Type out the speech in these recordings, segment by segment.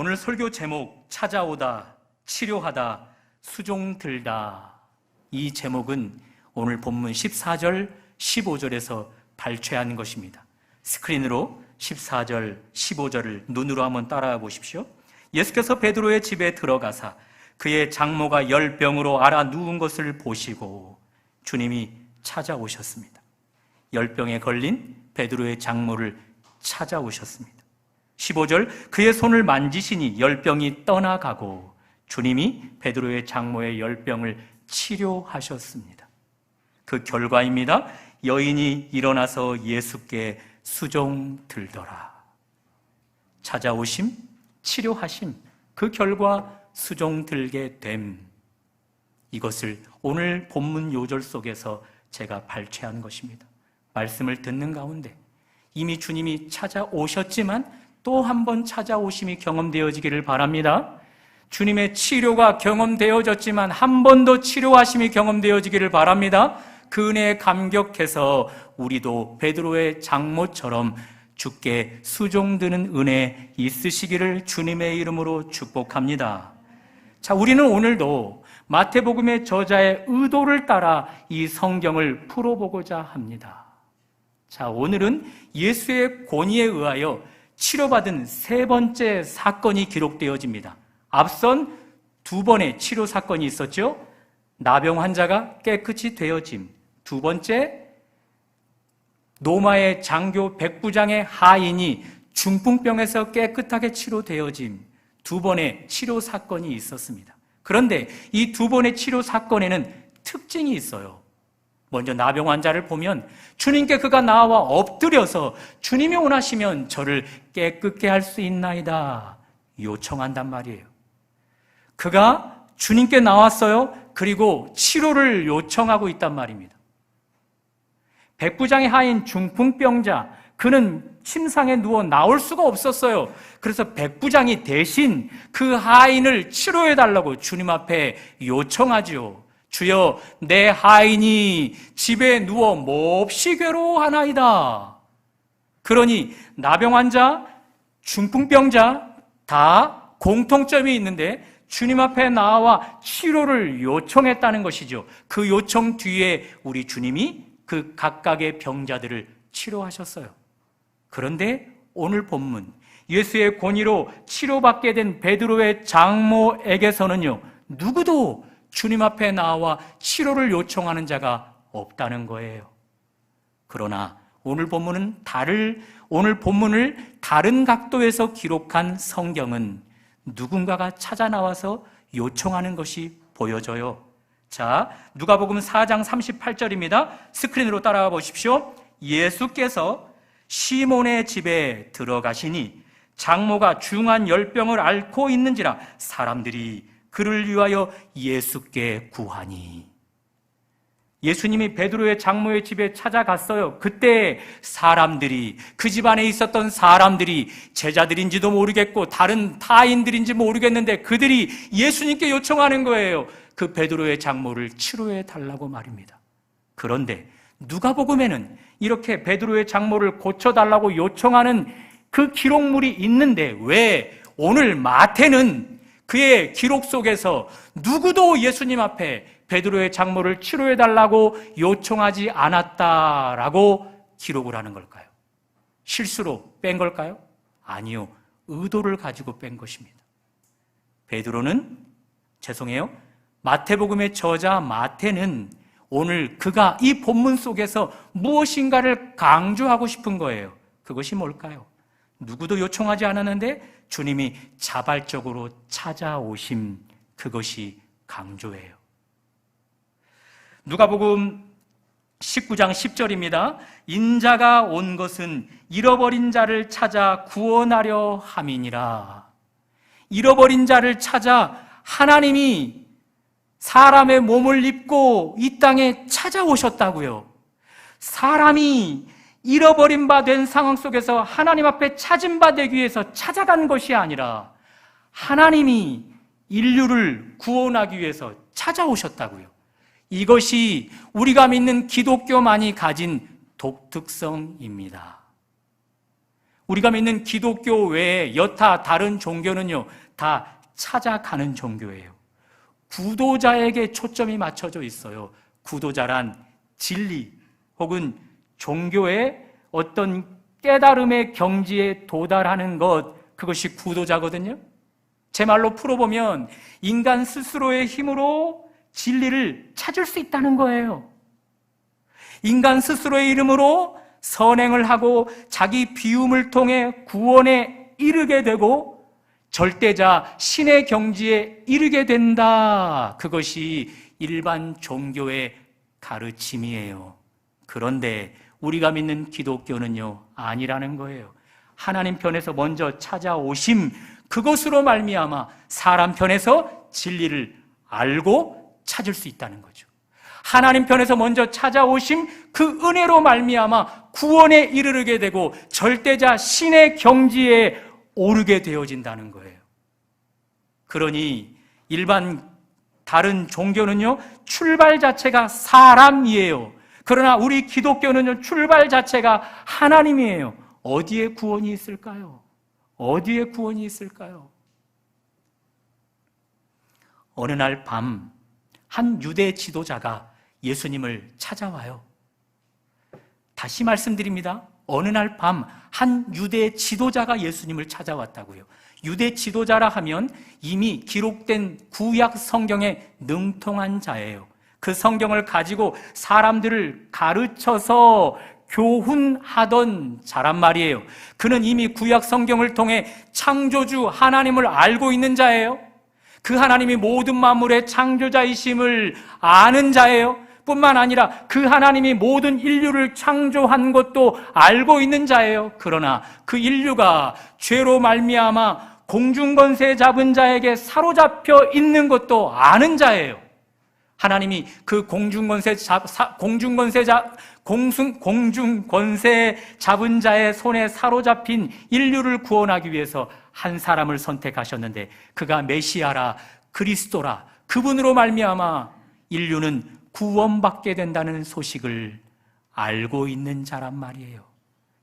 오늘 설교 제목 찾아오다, 치료하다, 수종 들다. 이 제목은 오늘 본문 14절, 15절에서 발췌한 것입니다. 스크린으로 14절, 15절을 눈으로 한번 따라와 보십시오. 예수께서 베드로의 집에 들어가사 그의 장모가 열병으로 앓아 누운 것을 보시고 주님이 찾아오셨습니다. 열병에 걸린 베드로의 장모를 찾아오셨습니다. 15절, 그의 손을 만지시니 열병이 떠나가고 주님이 베드로의 장모의 열병을 치료하셨습니다. 그 결과입니다. 여인이 일어나서 예수께 수종 들더라. 찾아오심, 치료하심, 그 결과 수종 들게 됨. 이것을 오늘 본문 요절 속에서 제가 발췌한 것입니다. 말씀을 듣는 가운데 이미 주님이 찾아오셨지만 또 한 번 찾아오심이 경험되어지기를 바랍니다. 주님의 치료가 경험되어졌지만 한 번 더 치료하심이 경험되어지기를 바랍니다. 그 은혜에 감격해서 우리도 베드로의 장모처럼 주께 수종드는 은혜 있으시기를 주님의 이름으로 축복합니다. 자, 우리는 오늘도 마태복음의 저자의 의도를 따라 이 성경을 풀어보고자 합니다. 자, 오늘은 예수의 권위에 의하여 치료받은 세 번째 사건이 기록되어집니다. 앞선 두 번의 치료 사건이 있었죠. 나병 환자가 깨끗이 되어짐. 두 번째, 로마의 장교 백부장의 하인이 중풍병에서 깨끗하게 치료되어짐. 두 번의 치료 사건이 있었습니다. 그런데 이 두 번의 치료 사건에는 특징이 있어요. 먼저 나병 환자를 보면 주님께 그가 나와 엎드려서 주님이 원하시면 저를 깨끗게 할 수 있나이다 요청한단 말이에요. 그가 주님께 나왔어요. 그리고 치료를 요청하고 있단 말입니다. 백부장의 하인 중풍병자, 그는 침상에 누워 나올 수가 없었어요. 그래서 백부장이 대신 그 하인을 치료해달라고 주님 앞에 요청하지요. 주여, 내 하인이 집에 누워 몹시 괴로워하나이다. 그러니 나병 환자, 중풍병자 다 공통점이 있는데 주님 앞에 나와 치료를 요청했다는 것이죠. 그 요청 뒤에 우리 주님이 그 각각의 병자들을 치료하셨어요. 그런데 오늘 본문 예수의 권위로 치료받게 된 베드로의 장모에게서는요, 누구도 주님 앞에 나와 치료를 요청하는 자가 없다는 거예요. 그러나 오늘 본문을 다른 각도에서 기록한 성경은 누군가가 찾아 나와서 요청하는 것이 보여져요. 자, 누가복음 4장 38절입니다. 스크린으로 따라와 보십시오. 예수께서 시몬의 집에 들어가시니 장모가 중한 열병을 앓고 있는지라 사람들이 그를 위하여 예수께 구하니. 예수님이 베드로의 장모의 집에 찾아갔어요. 그때 사람들이, 그 집안에 있었던 사람들이 제자들인지도 모르겠고 다른 타인들인지 모르겠는데 그들이 예수님께 요청하는 거예요. 그 베드로의 장모를 치료해 달라고 말입니다. 그런데 누가복음에는 이렇게 베드로의 장모를 고쳐달라고 요청하는 그 기록물이 있는데 왜 오늘 마태는 그의 기록 속에서 누구도 예수님 앞에 베드로의 장모를 치료해달라고 요청하지 않았다라고 기록을 하는 걸까요? 실수로 뺀 걸까요? 아니요. 의도를 가지고 뺀 것입니다. 마태복음의 저자 마태는 오늘 그가 이 본문 속에서 무엇인가를 강조하고 싶은 거예요. 그것이 뭘까요? 누구도 요청하지 않았는데 주님이 자발적으로 찾아오심, 그것이 강조예요. 누가복음 19장 10절입니다. 인자가 온 것은 잃어버린 자를 찾아 구원하려 함이니라. 잃어버린 자를 찾아 하나님이 사람의 몸을 입고 이 땅에 찾아오셨다고요. 사람이 잃어버린 바 된 상황 속에서 하나님 앞에 찾은 바 되기 위해서 찾아간 것이 아니라 하나님이 인류를 구원하기 위해서 찾아오셨다고요. 이것이 우리가 믿는 기독교만이 가진 독특성입니다. 우리가 믿는 기독교 외에 여타 다른 종교는요, 다 찾아가는 종교예요. 구도자에게 초점이 맞춰져 있어요. 구도자란 진리 혹은 종교의 어떤 깨달음의 경지에 도달하는 것, 그것이 구도자거든요. 제 말로 풀어보면 인간 스스로의 힘으로 진리를 찾을 수 있다는 거예요. 인간 스스로의 이름으로 선행을 하고 자기 비움을 통해 구원에 이르게 되고 절대자 신의 경지에 이르게 된다. 그것이 일반 종교의 가르침이에요. 그런데 우리가 믿는 기독교는요, 아니라는 거예요. 하나님 편에서 먼저 찾아오심, 그것으로 말미암아 사람 편에서 진리를 알고 찾을 수 있다는 거죠. 하나님 편에서 먼저 찾아오심, 그 은혜로 말미암아 구원에 이르게 되고 절대자 신의 경지에 오르게 되어진다는 거예요. 그러니 일반 다른 종교는요, 출발 자체가 사람이에요. 그러나 우리 기독교는요, 출발 자체가 하나님이에요. 어디에 구원이 있을까요? 어디에 구원이 있을까요? 어느 날 밤, 한 유대 지도자가 예수님을 찾아와요. 다시 말씀드립니다. 어느 날 밤, 한 유대 지도자가 예수님을 찾아왔다고요. 유대 지도자라 하면 이미 기록된 구약 성경에 능통한 자예요. 그 성경을 가지고 사람들을 가르쳐서 교훈하던 자란 말이에요. 그는 이미 구약 성경을 통해 창조주 하나님을 알고 있는 자예요. 그 하나님이 모든 만물의 창조자이심을 아는 자예요. 뿐만 아니라 그 하나님이 모든 인류를 창조한 것도 알고 있는 자예요. 그러나 그 인류가 죄로 말미암아 공중권세 잡은 자에게 사로잡혀 있는 것도 아는 자예요. 하나님이 그 공중권세 잡은 자의 손에 사로잡힌 인류를 구원하기 위해서 한 사람을 선택하셨는데 그가 메시아라, 그리스도라, 그분으로 말미암아 인류는 구원받게 된다는 소식을 알고 있는 자란 말이에요.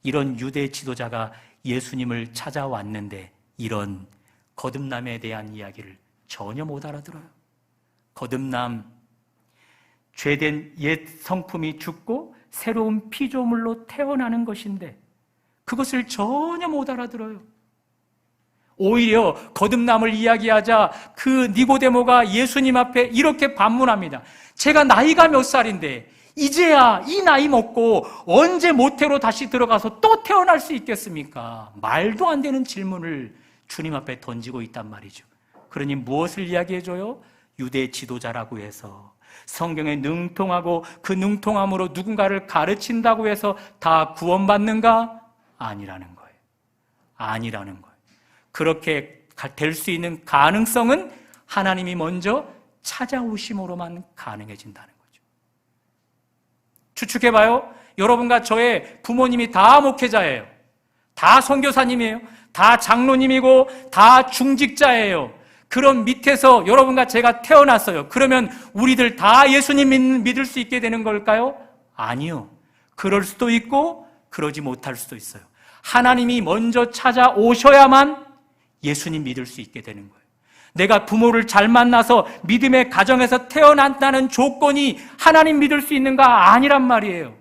이런 유대 지도자가 예수님을 찾아왔는데 이런 거듭남에 대한 이야기를 전혀 못 알아들어요. 거듭남, 죄된 옛 성품이 죽고 새로운 피조물로 태어나는 것인데 그것을 전혀 못 알아들어요. 오히려 거듭남을 이야기하자 그 니고데모가 예수님 앞에 이렇게 반문합니다. 제가 나이가 몇 살인데 이제야 이 나이 먹고 언제 모태로 다시 들어가서 또 태어날 수 있겠습니까? 말도 안 되는 질문을 주님 앞에 던지고 있단 말이죠. 그러니 무엇을 이야기해줘요? 유대 지도자라고 해서 성경에 능통하고 그 능통함으로 누군가를 가르친다고 해서 다 구원받는가? 아니라는 거예요. 아니라는 거예요. 그렇게 될 수 있는 가능성은 하나님이 먼저 찾아오심으로만 가능해진다는 거죠. 추측해봐요. 여러분과 저의 부모님이 다 목회자예요. 다 선교사님이에요. 다 장로님이고 다 중직자예요. 그런 밑에서 여러분과 제가 태어났어요. 그러면 우리들 다 예수님 믿을 수 있게 되는 걸까요? 아니요. 그럴 수도 있고 그러지 못할 수도 있어요. 하나님이 먼저 찾아오셔야만 예수님 믿을 수 있게 되는 거예요. 내가 부모를 잘 만나서 믿음의 가정에서 태어난다는 조건이 하나님 믿을 수 있는가? 아니란 말이에요.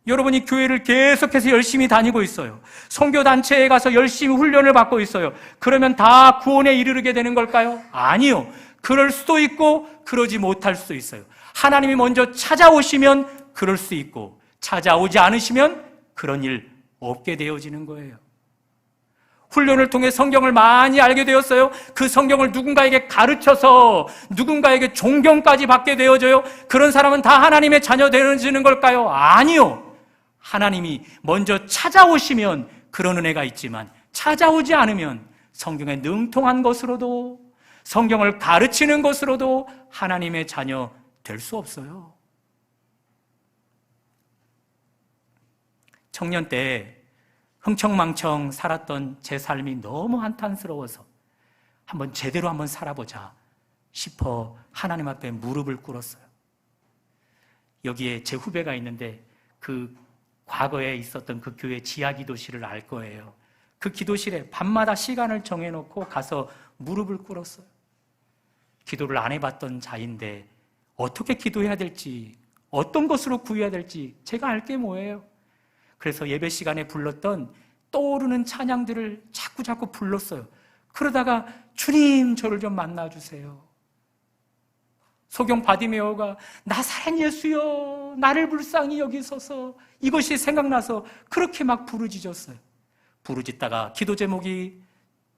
여러분이 교회를 계속해서 열심히 다니고 있어요. 선교단체에 가서 열심히 훈련을 받고 있어요. 그러면 다 구원에 이르게 되는 걸까요? 아니요. 그럴 수도 있고 그러지 못할 수도 있어요. 하나님이 먼저 찾아오시면 그럴 수 있고 찾아오지 않으시면 그런 일 없게 되어지는 거예요. 훈련을 통해 성경을 많이 알게 되었어요. 그 성경을 누군가에게 가르쳐서 누군가에게 존경까지 받게 되어져요. 그런 사람은 다 하나님의 자녀 되어지는 걸까요? 아니요. 하나님이 먼저 찾아오시면 그런 은혜가 있지만 찾아오지 않으면 성경에 능통한 것으로도 성경을 가르치는 것으로도 하나님의 자녀 될 수 없어요. 청년 때 흥청망청 살았던 제 삶이 너무 한탄스러워서 제대로 한번 살아보자 싶어 하나님 앞에 무릎을 꿇었어요. 여기에 제 후배가 있는데 그 과거에 있었던 그 교회 지하 기도실을 알 거예요. 그 기도실에 밤마다 시간을 정해놓고 가서 무릎을 꿇었어요. 기도를 안 해봤던 자인데 어떻게 기도해야 될지, 어떤 것으로 구해야 될지 제가 알 게 뭐예요? 그래서 예배 시간에 불렀던 떠오르는 찬양들을 자꾸 불렀어요. 그러다가 주님 저를 좀 만나주세요. 소경 바디메오가 나사렛 예수여 나를 불쌍히 여기소서, 이것이 생각나서 그렇게 막 부르짖었어요. 부르짖다가 기도 제목이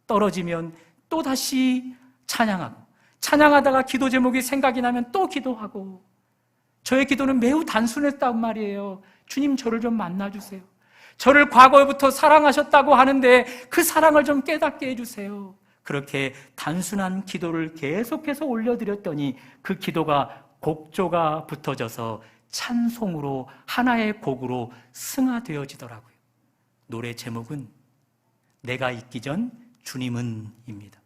떨어지면 또다시 찬양하고, 찬양하다가 기도 제목이 생각이 나면 또 기도하고, 저의 기도는 매우 단순했단 말이에요. 주님 저를 좀 만나주세요. 저를 과거부터 사랑하셨다고 하는데 그 사랑을 좀 깨닫게 해주세요. 그렇게 단순한 기도를 계속해서 올려드렸더니 그 기도가 곡조가 붙어져서 찬송으로, 하나의 곡으로 승화되어지더라고요. 노래 제목은 내가 있기 전 주님은 입니다.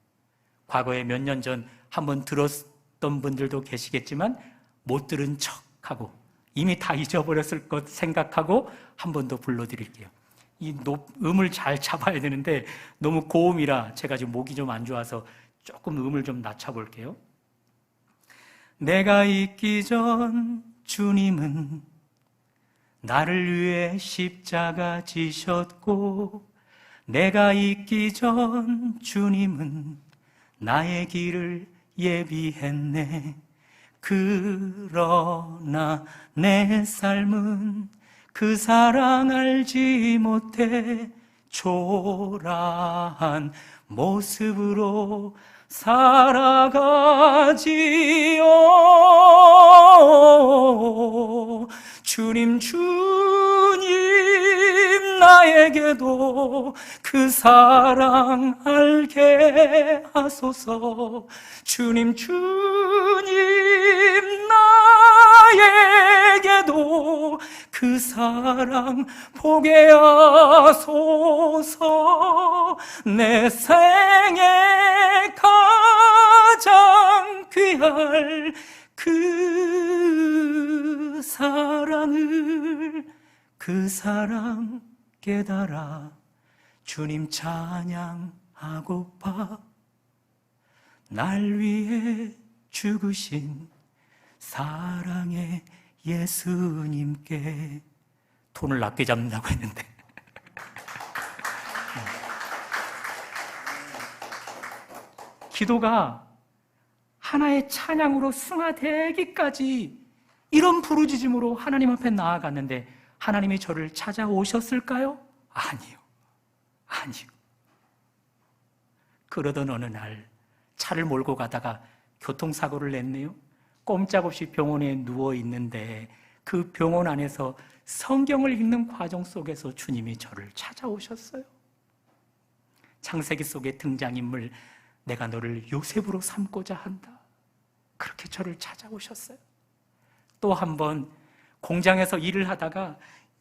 과거에 몇 년 전 한번 들었던 분들도 계시겠지만 못 들은 척하고 이미 다 잊어버렸을 것 생각하고 한 번 더 불러드릴게요. 이 음을 잘 잡아야 되는데 너무 고음이라 제가 지금 목이 좀 안 좋아서 조금 음을 좀 낮춰볼게요. 내가 있기 전 주님은 나를 위해 십자가 지셨고, 내가 있기 전 주님은 나의 길을 예비했네. 그러나 내 삶은 그 사랑 알지 못해 초라한 모습으로 살아가지요. 주님 나에게도 그 사랑 알게 하소서. 주님 나에게도 그 사랑 보게 하소서. 내 생에 가장 귀할 그 사랑을, 그 사랑 깨달아 주님 찬양하고파. 날 위해 죽으신 사랑의 예수님께. 톤을 낮게 잡는다고 했는데 기도가 하나의 찬양으로 승화되기까지 이런 부르짖음으로 하나님 앞에 나아갔는데 하나님이 저를 찾아오셨을까요? 아니요. 그러던 어느 날 차를 몰고 가다가 교통사고를 냈네요. 꼼짝없이 병원에 누워있는데 그 병원 안에서 성경을 읽는 과정 속에서 주님이 저를 찾아오셨어요. 창세기 속의 등장인물, 내가 너를 요셉으로 삼고자 한다. 그렇게 저를 찾아오셨어요. 또 한 번 공장에서 일을 하다가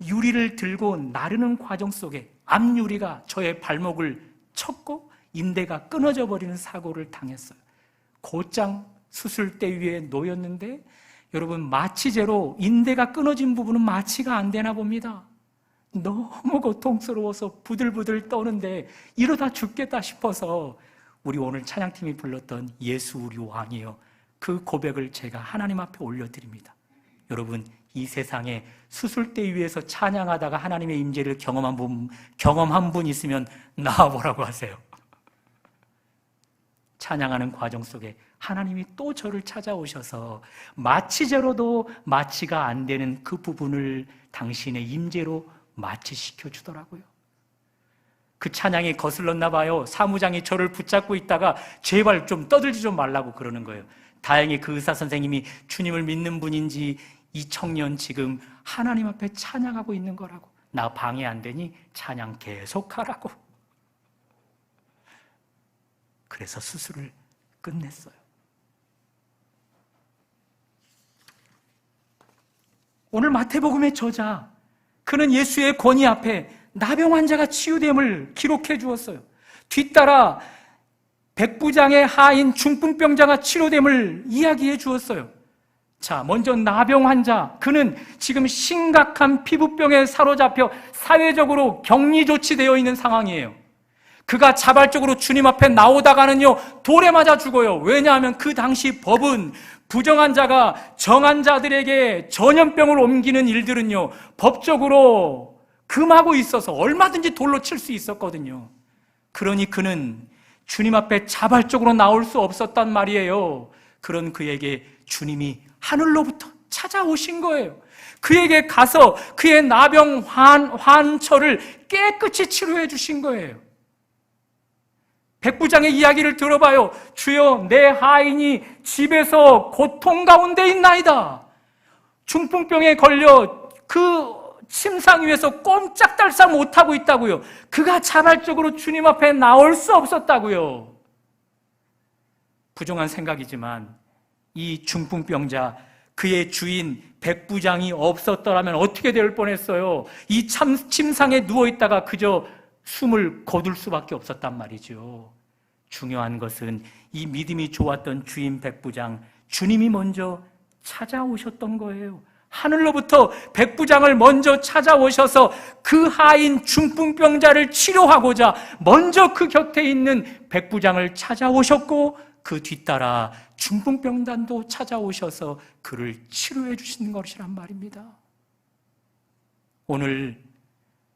유리를 들고 나르는 과정 속에 앞유리가 저의 발목을 쳤고 인대가 끊어져 버리는 사고를 당했어요. 곧장 수술대 위에 놓였는데 여러분, 마취제로 인대가 끊어진 부분은 마취가 안 되나 봅니다. 너무 고통스러워서 부들부들 떠는데 이러다 죽겠다 싶어서 우리 오늘 찬양팀이 불렀던 예수 우리 왕이여, 그 고백을 제가 하나님 앞에 올려드립니다. 여러분, 이 세상에 수술대 위에서 찬양하다가 하나님의 임재를 경험한 분 있으면 나와보라고 하세요. 찬양하는 과정 속에 하나님이 또 저를 찾아오셔서 마취제로도 마취가 안 되는 그 부분을 당신의 임재로 마취시켜 주더라고요. 그 찬양이 거슬렀나 봐요. 사무장이 저를 붙잡고 있다가 제발 좀 떠들지 좀 말라고 그러는 거예요. 다행히 그 의사 선생님이 주님을 믿는 분인지 이 청년 지금 하나님 앞에 찬양하고 있는 거라고, 나 방해 안 되니 찬양 계속하라고. 그래서 수술을 끝냈어요. 오늘 마태복음의 저자, 그는 예수의 권위 앞에 나병 환자가 치유됨을 기록해 주었어요. 뒤따라 백부장의 하인 중풍병자가 치료됨을 이야기해 주었어요. 자, 먼저 나병 환자, 그는 지금 심각한 피부병에 사로잡혀 사회적으로 격리 조치되어 있는 상황이에요. 그가 자발적으로 주님 앞에 나오다가는요, 돌에 맞아 죽어요. 왜냐하면 그 당시 법은 부정한 자가 정한 자들에게 전염병을 옮기는 일들은요, 법적으로 금하고 있어서 얼마든지 돌로 칠 수 있었거든요. 그러니 그는 주님 앞에 자발적으로 나올 수 없었단 말이에요. 그런 그에게 주님이 하늘로부터 찾아오신 거예요. 그에게 가서 그의 나병 환처를 깨끗이 치료해 주신 거예요. 백부장의 이야기를 들어봐요. 주여, 내 하인이 집에서 고통 가운데 있나이다. 중풍병에 걸려 그 침상 위에서 꼼짝달싹 못하고 있다고요. 그가 자발적으로 주님 앞에 나올 수 없었다고요. 부정한 생각이지만 이 중풍병자, 그의 주인 백부장이 없었더라면 어떻게 될 뻔했어요. 이 침상에 누워있다가 그저 숨을 거둘 수밖에 없었단 말이죠. 중요한 것은 이 믿음이 좋았던 주인 백부장, 주님이 먼저 찾아오셨던 거예요. 하늘로부터 백부장을 먼저 찾아오셔서 그 하인 중풍병자를 치료하고자 먼저 그 곁에 있는 백부장을 찾아오셨고, 그 뒤따라 중풍병단도 찾아오셔서 그를 치료해 주시는 것이란 말입니다. 오늘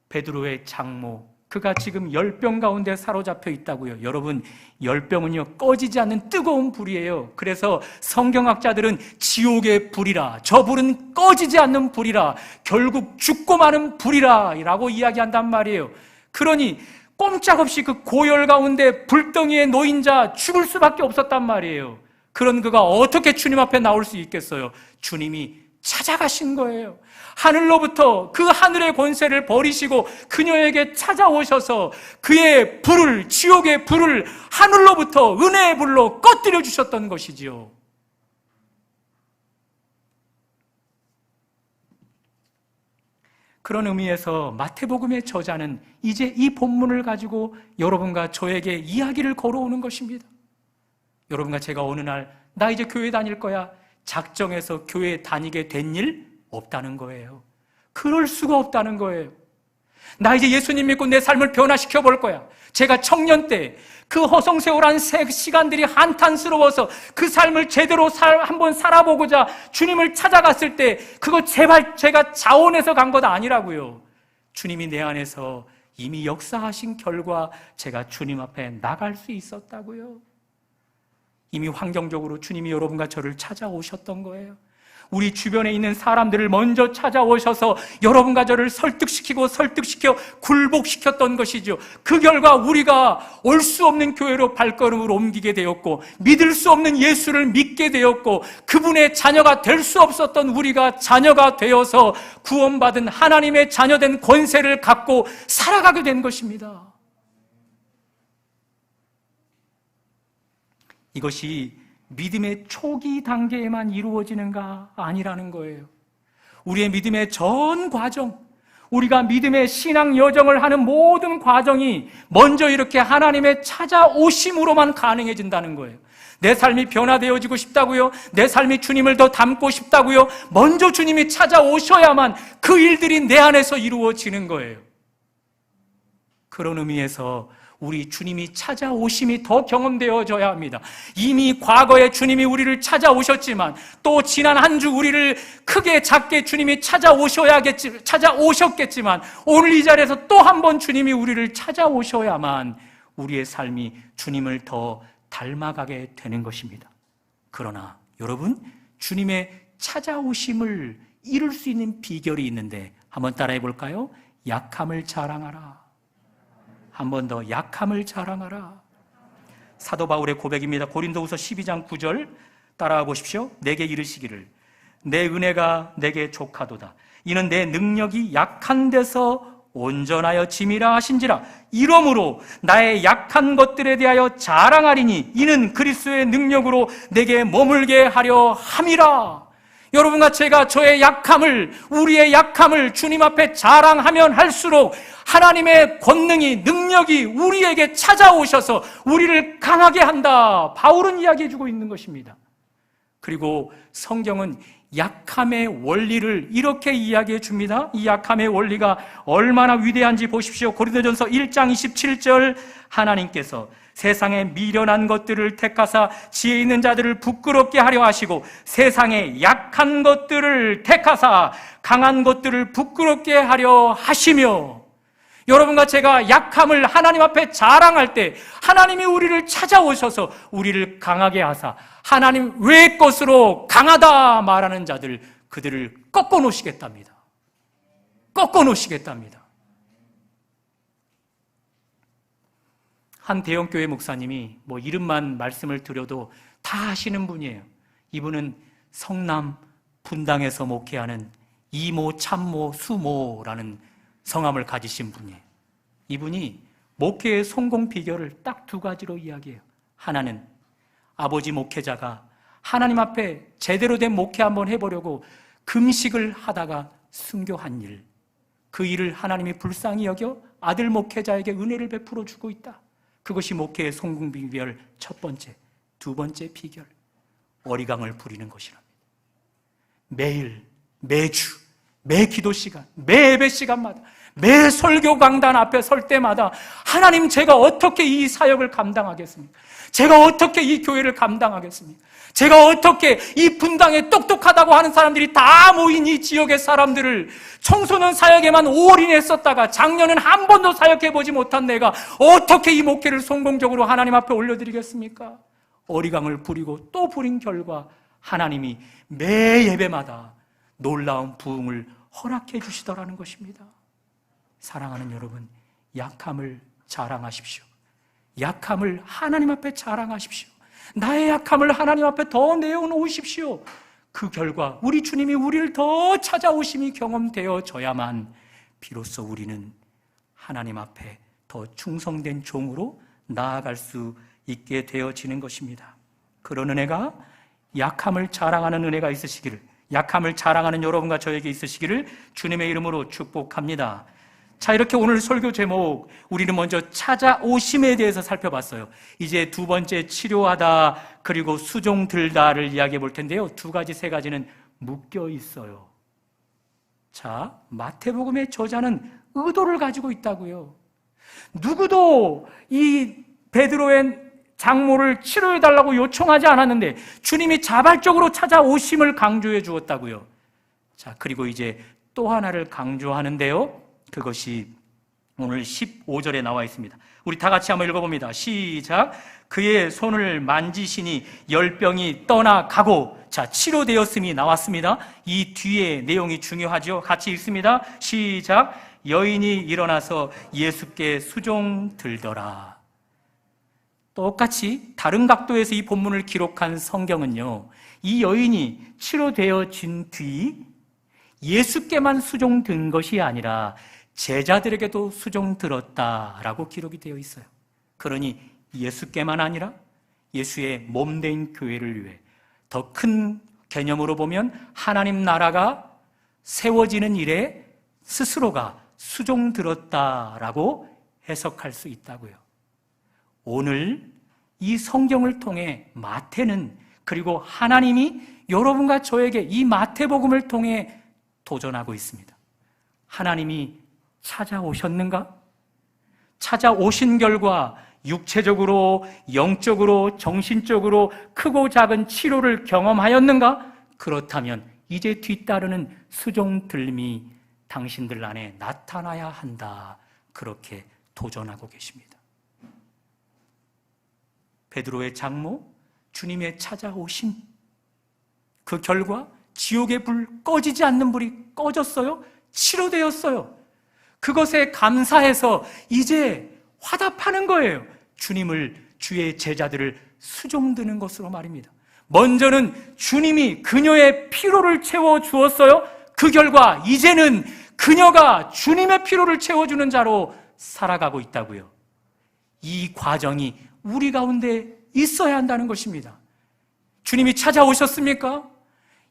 베드로의 장모, 그가 지금 열병 가운데 사로잡혀 있다고요. 여러분, 열병은요, 꺼지지 않는 뜨거운 불이에요. 그래서 성경학자들은 지옥의 불이라, 저 불은 꺼지지 않는 불이라, 결국 죽고 마는 불이라 라고 이야기한단 말이에요. 그러니 꼼짝없이 그 고열 가운데 불덩이에 놓인 자 죽을 수밖에 없었단 말이에요. 그런 그가 어떻게 주님 앞에 나올 수 있겠어요? 주님이 찾아가신 거예요. 하늘로부터 그 하늘의 권세를 버리시고 그녀에게 찾아오셔서 그의 불을, 지옥의 불을 하늘로부터 은혜의 불로 꺼뜨려 주셨던 것이지요. 그런 의미에서 마태복음의 저자는 이제 이 본문을 가지고 여러분과 저에게 이야기를 걸어오는 것입니다. 여러분과 제가 어느 날 나 이제 교회 다닐 거야 작정해서 교회 다니게 된 일 없다는 거예요. 그럴 수가 없다는 거예요. 나 이제 예수님 믿고 내 삶을 변화시켜 볼 거야. 제가 청년 때 그 허송세월한 시간들이 한탄스러워서 그 삶을 제대로 한번 살아보고자 주님을 찾아갔을 때 그거 제발 제가 자원해서 간 것 아니라고요. 주님이 내 안에서 이미 역사하신 결과 제가 주님 앞에 나갈 수 있었다고요. 이미 환경적으로 주님이 여러분과 저를 찾아오셨던 거예요. 우리 주변에 있는 사람들을 먼저 찾아오셔서 여러분과 저를 설득시켜 굴복시켰던 것이죠. 그 결과 우리가 올 수 없는 교회로 발걸음을 옮기게 되었고, 믿을 수 없는 예수를 믿게 되었고, 그분의 자녀가 될 수 없었던 우리가 자녀가 되어서 구원받은 하나님의 자녀된 권세를 갖고 살아가게 된 것입니다. 이것이 믿음의 초기 단계에만 이루어지는가 아니라는 거예요. 우리의 믿음의 전 과정, 우리가 믿음의 신앙 여정을 하는 모든 과정이 먼저 이렇게 하나님의 찾아오심으로만 가능해진다는 거예요. 내 삶이 변화되어지고 싶다고요? 내 삶이 주님을 더 닮고 싶다고요? 먼저 주님이 찾아오셔야만 그 일들이 내 안에서 이루어지는 거예요. 그런 의미에서 우리 주님이 찾아오심이 더 경험되어져야 합니다. 이미 과거에 주님이 우리를 찾아오셨지만 또 지난 한 주 우리를 크게 작게 주님이 찾아오셨겠지만 오늘 이 자리에서 또 한 번 주님이 우리를 찾아오셔야만 우리의 삶이 주님을 더 닮아가게 되는 것입니다. 그러나 여러분, 주님의 찾아오심을 이룰 수 있는 비결이 있는데 한번 따라해 볼까요? 약함을 자랑하라. 한 번 더, 약함을 자랑하라. 사도 바울의 고백입니다. 고린도후서 12장 9절 따라와 보십시오. 내게 이르시기를 내 은혜가 내게 족하도다. 이는 내 능력이 약한 데서 온전하여 짐이라 하신지라. 이러므로 나의 약한 것들에 대하여 자랑하리니 이는 그리스도의 능력으로 내게 머물게 하려 함이라. 여러분과 제가 저의 약함을, 우리의 약함을 주님 앞에 자랑하면 할수록 하나님의 권능이, 능력이 우리에게 찾아오셔서 우리를 강하게 한다. 바울은 이야기해주고 있는 것입니다. 그리고 성경은 약함의 원리를 이렇게 이야기해 줍니다. 이 약함의 원리가 얼마나 위대한지 보십시오. 고린도전서 1장 27절, 하나님께서 세상에 미련한 것들을 택하사 지혜 있는 자들을 부끄럽게 하려 하시고 세상에 약한 것들을 택하사 강한 것들을 부끄럽게 하려 하시며, 여러분과 제가 약함을 하나님 앞에 자랑할 때 하나님이 우리를 찾아오셔서 우리를 강하게 하사 하나님 외의 것으로 강하다 말하는 자들, 그들을 꺾어 놓으시겠답니다. 꺾어 놓으시겠답니다. 한 대형교회 목사님이 이름만 말씀을 드려도 다 아시는 분이에요. 이분은 성남 분당에서 목회하는 이모, 참모, 수모라는 성함을 가지신 분이에요. 이분이 목회의 성공 비결을 딱 두 가지로 이야기해요. 하나는 아버지 목회자가 하나님 앞에 제대로 된 목회 한번 해보려고 금식을 하다가 순교한 일, 그 일을 하나님이 불쌍히 여겨 아들 목회자에게 은혜를 베풀어 주고 있다. 그것이 목회의 성공 비결 첫 번째. 두 번째 비결, 어리광을 부리는 것이랍니다. 매일, 매주, 매 기도 시간, 매 예배 시간마다, 매 설교 강단 앞에 설 때마다 하나님, 제가 어떻게 이 사역을 감당하겠습니까? 제가 어떻게 이 교회를 감당하겠습니까? 제가 어떻게 이 분당에 똑똑하다고 하는 사람들이 다 모인 이 지역의 사람들을 청소년 사역에만 올인했었다가 작년엔 한 번도 사역해보지 못한 내가 어떻게 이 목회를 성공적으로 하나님 앞에 올려드리겠습니까? 어리광을 부리고 또 부린 결과 하나님이 매 예배마다 놀라운 부흥을 허락해 주시더라는 것입니다. 사랑하는 여러분, 약함을 자랑하십시오. 약함을 하나님 앞에 자랑하십시오. 나의 약함을 하나님 앞에 더 내어놓으십시오. 그 결과 우리 주님이 우리를 더 찾아오심이 경험되어져야만 비로소 우리는 하나님 앞에 더 충성된 종으로 나아갈 수 있게 되어지는 것입니다. 그런 은혜가, 약함을 자랑하는 은혜가 있으시기를, 약함을 자랑하는 여러분과 저에게 있으시기를 주님의 이름으로 축복합니다. 자, 이렇게 오늘 설교 제목, 우리는 먼저 찾아오심에 대해서 살펴봤어요. 이제 두 번째, 치료하다 그리고 수종 들다를 이야기해 볼 텐데요. 두 가지, 세 가지는 묶여 있어요. 자, 마태복음의 저자는 의도를 가지고 있다고요. 누구도 이 베드로의 장모를 치료해 달라고 요청하지 않았는데 주님이 자발적으로 찾아오심을 강조해 주었다고요. 자, 그리고 이제 또 하나를 강조하는데요. 그것이 오늘 15절에 나와 있습니다. 우리 다 같이 한번 읽어봅니다. 시작. 그의 손을 만지시니 열병이 떠나가고, 자, 치료되었음이 나왔습니다. 이 뒤에 내용이 중요하죠. 같이 읽습니다. 시작. 여인이 일어나서 예수께 수종 들더라. 똑같이 다른 각도에서 이 본문을 기록한 성경은요, 이 여인이 치료되어진 뒤 예수께만 수종 든 것이 아니라 제자들에게도 수종 들었다라고 기록이 되어 있어요. 그러니 예수께만 아니라 예수의 몸된 교회를 위해 더 큰 개념으로 보면 하나님 나라가 세워지는 일에 스스로가 수종 들었다라고 해석할 수 있다고요. 오늘 이 성경을 통해 마태는, 그리고 하나님이 여러분과 저에게 이 마태복음을 통해 도전하고 있습니다. 하나님이 찾아오셨는가? 찾아오신 결과 육체적으로, 영적으로, 정신적으로 크고 작은 치료를 경험하였는가? 그렇다면 이제 뒤따르는 수종 들림이 당신들 안에 나타나야 한다. 그렇게 도전하고 계십니다. 베드로의 장모, 주님의 찾아오심, 그 결과 지옥의 불, 꺼지지 않는 불이 꺼졌어요. 치료되었어요. 그것에 감사해서 이제 화답하는 거예요. 주님을, 주의 제자들을 수종드는 것으로 말입니다. 먼저는 주님이 그녀의 피로를 채워주었어요. 그 결과 이제는 그녀가 주님의 피로를 채워주는 자로 살아가고 있다고요. 이 과정이 우리 가운데 있어야 한다는 것입니다. 주님이 찾아오셨습니까?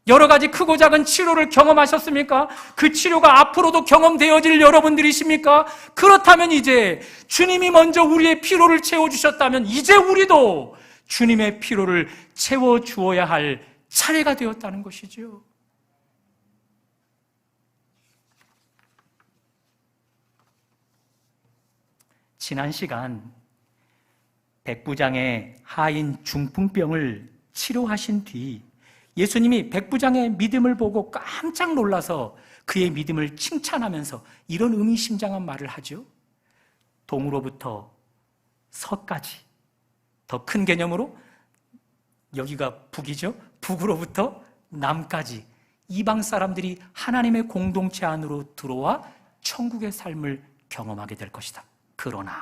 여러 가지 크고 작은 치료를 경험하셨습니까? 그 치료가 앞으로도 경험되어질 여러분들이십니까? 그렇다면 이제 주님이 먼저 우리의 피로를 채워주셨다면 이제 우리도 주님의 피로를 채워주어야 할 차례가 되었다는 것이죠. 지난 시간 백부장의 하인 중풍병을 치료하신 뒤 예수님이 백부장의 믿음을 보고 깜짝 놀라서 그의 믿음을 칭찬하면서 이런 의미심장한 말을 하죠. 동으로부터 서까지, 더 큰 개념으로 여기가 북이죠. 북으로부터 남까지 이방 사람들이 하나님의 공동체 안으로 들어와 천국의 삶을 경험하게 될 것이다. 그러나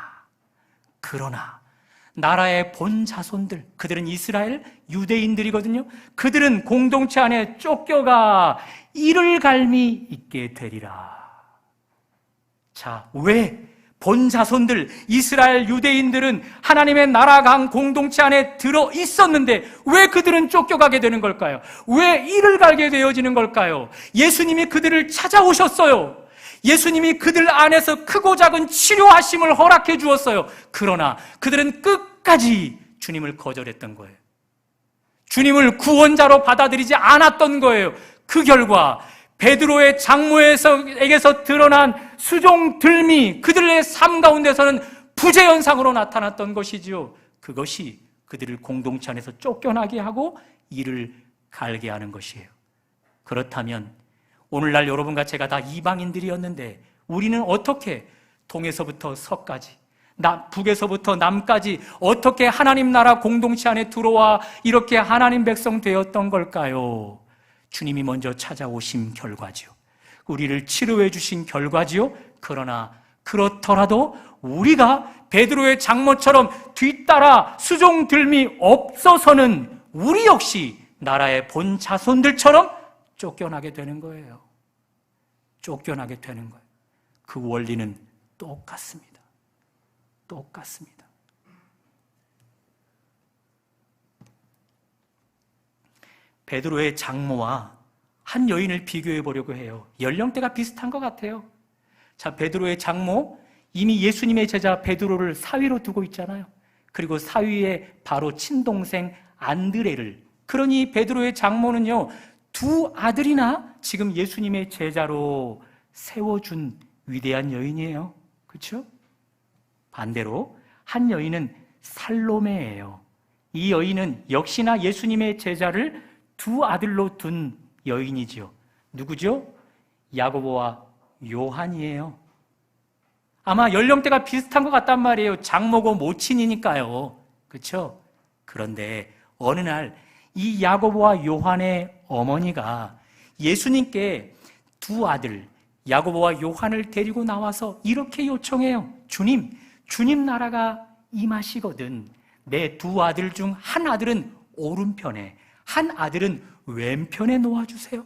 나라의 본 자손들, 그들은 이스라엘 유대인들이거든요. 그들은 공동체 안에 쫓겨가 이를 갈미 있게 되리라. 자, 왜 본 자손들, 이스라엘 유대인들은 하나님의 나라 강 공동체 안에 들어 있었는데 왜 그들은 쫓겨가게 되는 걸까요? 왜 이를 갈게 되어지는 걸까요? 예수님이 그들을 찾아오셨어요. 예수님이 그들 안에서 크고 작은 치료하심을 허락해 주었어요. 그러나 그들은 끝까지 주님을 거절했던 거예요. 주님을 구원자로 받아들이지 않았던 거예요. 그 결과 베드로의 장모에게서 드러난 수종 들미, 그들의 삶 가운데서는 부재 현상으로 나타났던 것이지요. 그것이 그들을 공동체 안에서 쫓겨나게 하고 이를 갈게 하는 것이에요. 그렇다면 오늘날 여러분과 제가 다 이방인들이었는데 우리는 어떻게 동에서부터 서까지, 북에서부터 남까지 어떻게 하나님 나라 공동체 안에 들어와 이렇게 하나님 백성 되었던 걸까요? 주님이 먼저 찾아오신 결과지요. 우리를 치료해 주신 결과지요. 그러나 그렇더라도 우리가 베드로의 장모처럼 뒤따라 수종 들미 없어서는 우리 역시 나라의 본 자손들처럼 쫓겨나게 되는 거예요. 쫓겨나게 되는 거예요. 그 원리는 똑같습니다. 똑같습니다. 베드로의 장모와 한 여인을 비교해 보려고 해요. 연령대가 비슷한 것 같아요. 자, 베드로의 장모, 이미 예수님의 제자 베드로를 사위로 두고 있잖아요. 그리고 사위의 바로 친동생 안드레를, 그러니 베드로의 장모는요, 두 아들이나 지금 예수님의 제자로 세워준 위대한 여인이에요. 그렇죠? 반대로 한 여인은 살로메예요. 이 여인은 역시나 예수님의 제자를 두 아들로 둔 여인이지요. 누구죠? 야고보와 요한이에요. 아마 연령대가 비슷한 것 같단 말이에요. 장모고 모친이니까요. 그렇죠? 그런데 어느 날 이 야고보와 요한의 어머니가 예수님께 두 아들 야고보와 요한을 데리고 나와서 이렇게 요청해요. 주님 나라가 임하시거든 내 두 아들 중 한 아들은 오른편에, 한 아들은 왼편에 놓아주세요.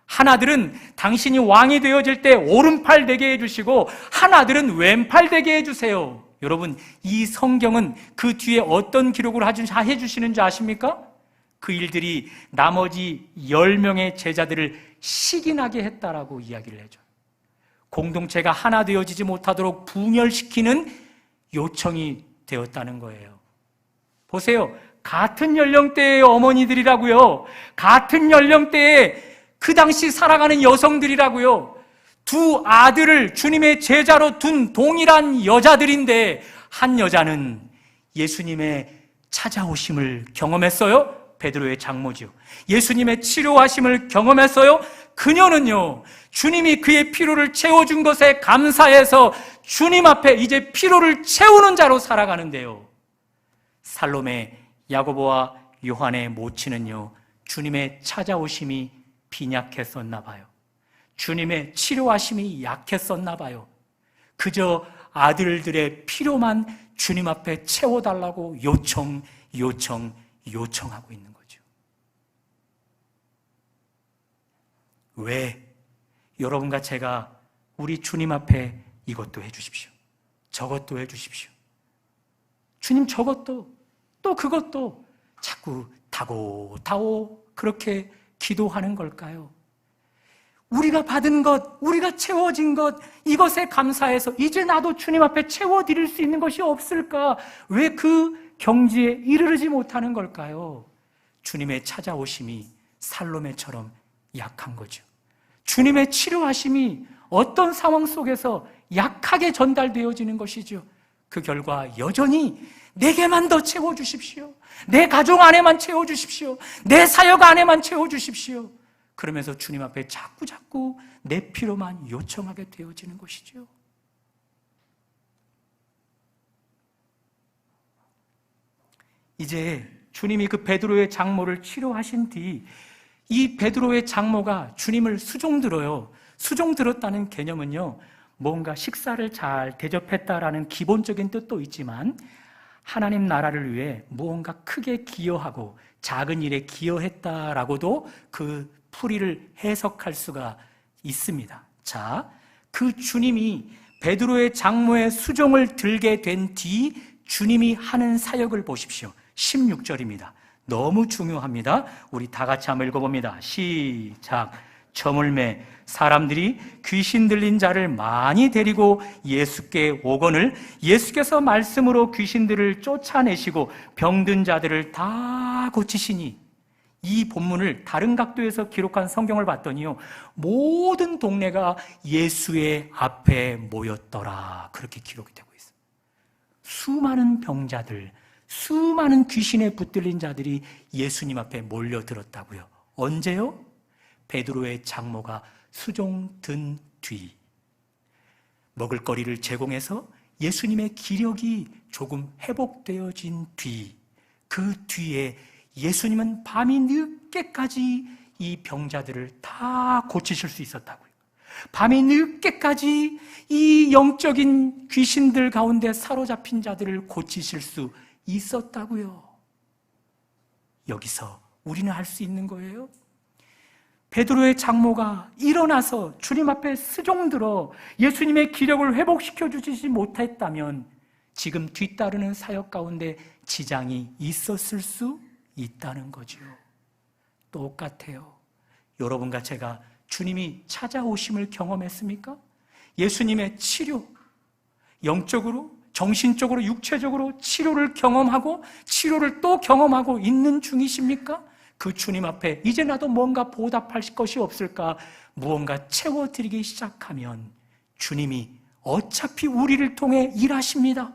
한 아들은 당신이 왕이 되어질 때 오른팔 되게 해주시고 한 아들은 왼팔 되게 해주세요. 여러분, 이 성경은 그 뒤에 어떤 기록을 해주시는지 아십니까? 그 일들이 나머지 10명의 제자들을 시기나게 했다라고 이야기를 해줘요. 공동체가 하나 되어지지 못하도록 분열시키는 요청이 되었다는 거예요. 보세요. 같은 연령대의 어머니들이라고요. 같은 연령대의 그 당시 살아가는 여성들이라고요. 두 아들을 주님의 제자로 둔 동일한 여자들인데 한 여자는 예수님의 찾아오심을 경험했어요. 베드로의 장모죠. 예수님의 치료하심을 경험했어요. 그녀는요, 주님이 그의 피로를 채워준 것에 감사해서 주님 앞에 이제 피로를 채우는 자로 살아가는데요. 살로메, 야고보와 요한의 모친은요, 주님의 찾아오심이 빈약했었나 봐요. 주님의 치료하심이 약했었나 봐요. 그저 아들들의 필요만 주님 앞에 채워달라고 요청하고 있는 거죠. 왜? 여러분과 제가 우리 주님 앞에 이것도 해주십시오. 저것도 해주십시오. 주님 저것도 또 그것도 자꾸 다고 그렇게 기도하는 걸까요? 우리가 받은 것, 우리가 채워진 것, 이것에 감사해서 이제 나도 주님 앞에 채워드릴 수 있는 것이 없을까? 왜 그 경지에 이르지 못하는 걸까요? 주님의 찾아오심이 살로메처럼 약한 거죠. 주님의 치료하심이 어떤 상황 속에서 약하게 전달되어지는 것이죠. 그 결과 여전히 내게만 더 채워주십시오. 내 가족 안에만 채워주십시오. 내 사역 안에만 채워주십시오. 그러면서 주님 앞에 자꾸 내 필요만 요청하게 되어지는 것이죠. 이제 주님이 그 베드로의 장모를 치료하신 뒤 이 베드로의 장모가 주님을 수종들어요. 수종들었다는 개념은요, 뭔가 식사를 잘 대접했다라는 기본적인 뜻도 있지만 하나님 나라를 위해 무언가 크게 기여하고 작은 일에 기여했다라고도 그 풀이를 해석할 수가 있습니다. 자, 그 주님이 베드로의 장모의 수종을 들게 된 뒤 주님이 하는 사역을 보십시오. 16절입니다. 너무 중요합니다. 우리 다 같이 한번 읽어봅니다. 시작. 저물매 사람들이 귀신 들린 자를 많이 데리고 예수께 오거늘 예수께서 말씀으로 귀신들을 쫓아내시고 병든 자들을 다 고치시니. 이 본문을 다른 각도에서 기록한 성경을 봤더니요, 모든 동네가 예수의 앞에 모였더라, 그렇게 기록이 되고 있어요. 수많은 병자들, 수많은 귀신에 붙들린 자들이 예수님 앞에 몰려들었다고요. 언제요? 베드로의 장모가 수종 든 뒤, 먹을거리를 제공해서 예수님의 기력이 조금 회복되어진 뒤, 그 뒤에 예수님은 밤이 늦게까지 이 병자들을 다 고치실 수 있었다고요. 밤이 늦게까지 이 영적인 귀신들 가운데 사로잡힌 자들을 고치실 수 있었다고요. 여기서 우리는 할 수 있는 거예요. 베드로의 장모가 일어나서 주님 앞에 수종들어 예수님의 기력을 회복시켜 주시지 못했다면 지금 뒤따르는 사역 가운데 지장이 있었을 수 있다는 거죠. 똑같아요. 여러분과 제가 주님이 찾아오심을 경험했습니까? 예수님의 치료, 영적으로, 정신적으로, 육체적으로 치료를 경험하고 치료를 또 경험하고 있는 중이십니까? 그 주님 앞에 이제 나도 뭔가 보답할 것이 없을까? 무언가 채워드리기 시작하면 주님이 어차피 우리를 통해 일하십니다.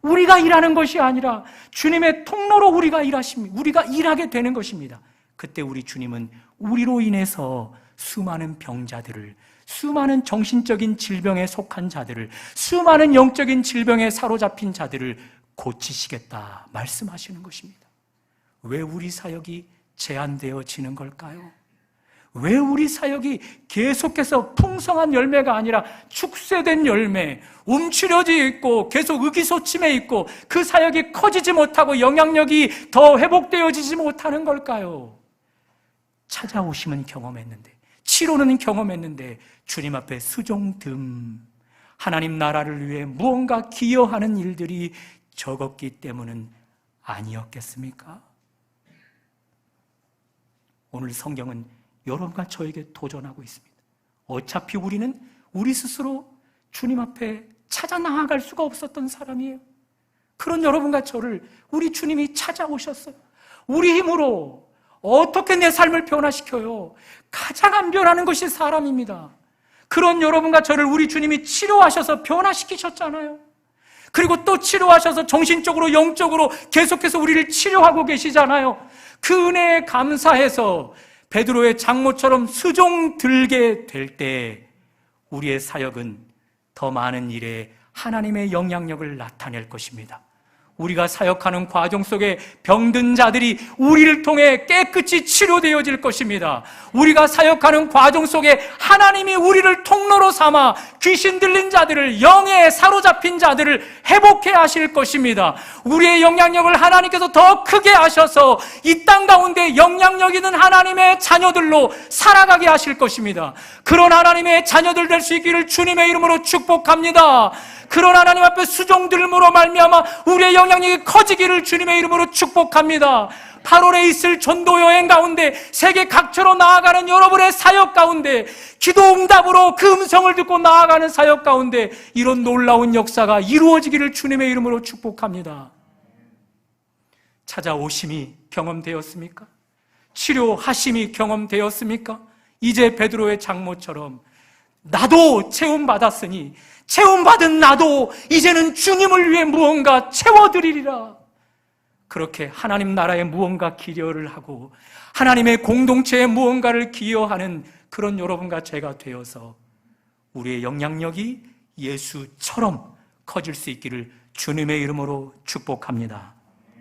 우리가 일하는 것이 아니라 주님의 통로로 우리가 일하십니다. 우리가 일하게 되는 것입니다. 그때 우리 주님은 우리로 인해서 수많은 병자들을, 수많은 정신적인 질병에 속한 자들을, 수많은 영적인 질병에 사로잡힌 자들을 고치시겠다 말씀하시는 것입니다. 왜 우리 사역이 제한되어지는 걸까요? 왜 우리 사역이 계속해서 풍성한 열매가 아니라 축소된 열매, 움츠려져 있고 계속 의기소침해 있고 그 사역이 커지지 못하고 영향력이 더 회복되어지지 못하는 걸까요? 찾아오심은 경험했는데, 치료는 경험했는데 주님 앞에 수종듬, 하나님 나라를 위해 무언가 기여하는 일들이 적었기 때문은 아니었겠습니까? 오늘 성경은 여러분과 저에게 도전하고 있습니다. 어차피 우리는 우리 스스로 주님 앞에 찾아 나아갈 수가 없었던 사람이에요. 그런 여러분과 저를 우리 주님이 찾아오셨어요. 우리 힘으로 어떻게 내 삶을 변화시켜요? 가장 안 변하는 것이 사람입니다. 그런 여러분과 저를 우리 주님이 치료하셔서 변화시키셨잖아요. 그리고 또 치료하셔서 정신적으로, 영적으로 계속해서 우리를 치료하고 계시잖아요. 그 은혜에 감사해서 베드로의 장모처럼 수종 들게 될 때 우리의 사역은 더 많은 일에 하나님의 영향력을 나타낼 것입니다. 우리가 사역하는 과정 속에 병든 자들이 우리를 통해 깨끗이 치료되어질 것입니다. 우리가 사역하는 과정 속에 하나님이 우리를 통로로 삼아 귀신 들린 자들을, 영에 사로잡힌 자들을 회복해 하실 것입니다. 우리의 영향력을 하나님께서 더 크게 하셔서 이 땅 가운데 영향력 있는 하나님의 자녀들로 살아가게 하실 것입니다. 그런 하나님의 자녀들 될 수 있기를 주님의 이름으로 축복합니다. 그런 하나님 앞에 수종들므로 말미암아 우리의 영향력이 커지기를 주님의 이름으로 축복합니다. 8월에 있을 전도 여행 가운데 세계 각처로 나아가는 여러분의 사역 가운데 기도 응답으로 그 음성을 듣고 나아가는 사역 가운데 이런 놀라운 역사가 이루어지기를 주님의 이름으로 축복합니다. 찾아오심이 경험되었습니까? 치료하심이 경험되었습니까? 이제 베드로의 장모처럼 나도 체험받았으니 체험받은 나도 이제는 주님을 위해 무언가 채워드리리라. 그렇게 하나님 나라에 무언가 기여를 하고 하나님의 공동체에 무언가를 기여하는 그런 여러분과 제가 되어서 우리의 영향력이 예수처럼 커질 수 있기를 주님의 이름으로 축복합니다.